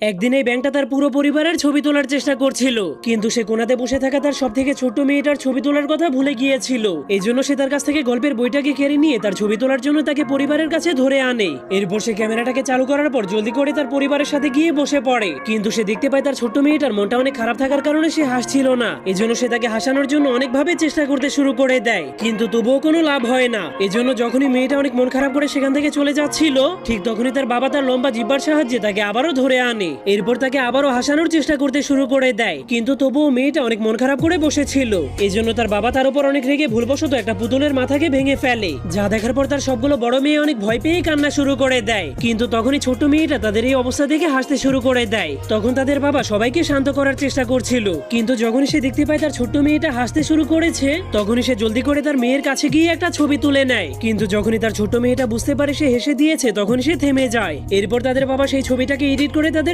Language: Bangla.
একদিন এই ব্যাংকটা তার পুরো পরিবারের ছবি তোলার চেষ্টা করছিল, কিন্তু সে কোনাতে বসে থাকা তার সব থেকে ছোট্ট মেয়েটার ছবি তোলার কথা ভুলে গিয়েছিল। এই জন্য সে তার কাছ থেকে গল্পের বইটাকে কেড়ে নিয়ে তার ছবি তোলার জন্য তাকে পরিবারের কাছে ধরে আনে। এরপর সে ক্যামেরাটাকে চালু করার পর জলদি করে তার পরিবারের সাথে গিয়ে বসে পড়ে, কিন্তু সে দেখতে পায় তার ছোট্ট মেয়েটার মনটা অনেক খারাপ থাকার কারণে সে হাসছিল না। এজন্য সে তাকে হাসানোর জন্য অনেকভাবে চেষ্টা করতে শুরু করে দেয়, কিন্তু তবুও কোনো লাভ হয় না। এজন্য যখনই মেয়েটা অনেক মন খারাপ করে সেখান থেকে চলে যাচ্ছিল, ঠিক তখনই তার বাবা তার লম্বা জিহ্বার সাহায্যে তাকে আবারও ধরে আনে। এরপর তাকে আবারও হাসানোর চেষ্টা করতে শুরু করে দেয়, কিন্তু তবুও মেয়েটা অনেক মন খারাপ করে বসেছিল। এই জন্য তার বাবা তার উপর অনেক রেগে ভুলবশত একটা পুতুলের মাথাকে ভেঙে ফেলে, যা দেখার পর তার সবগুলো বড় মেয়ে অনেক ভয় পেয়ে কান্না শুরু করে দেয়। কিন্তু তখনই ছোট মেয়েটা তাদের এই অবস্থা দেখে হাসতে শুরু করে দেয়। তখন তাদের বাবা সবাইকে শান্ত করার চেষ্টা করছিল, কিন্তু যখনই সে দেখতে পায় তার ছোট্ট মেয়েটা হাসতে শুরু করেছে, তখনই সে জলদি করে তার মেয়ের কাছে গিয়ে একটা ছবি তুলে নেয়। কিন্তু যখনই তার ছোট্ট মেয়েটা বুঝতে পারে সে হেসে দিয়েছে, তখন সে থেমে যায়। এরপর তাদের বাবা সেই ছবিটাকে এডিট করে তাদের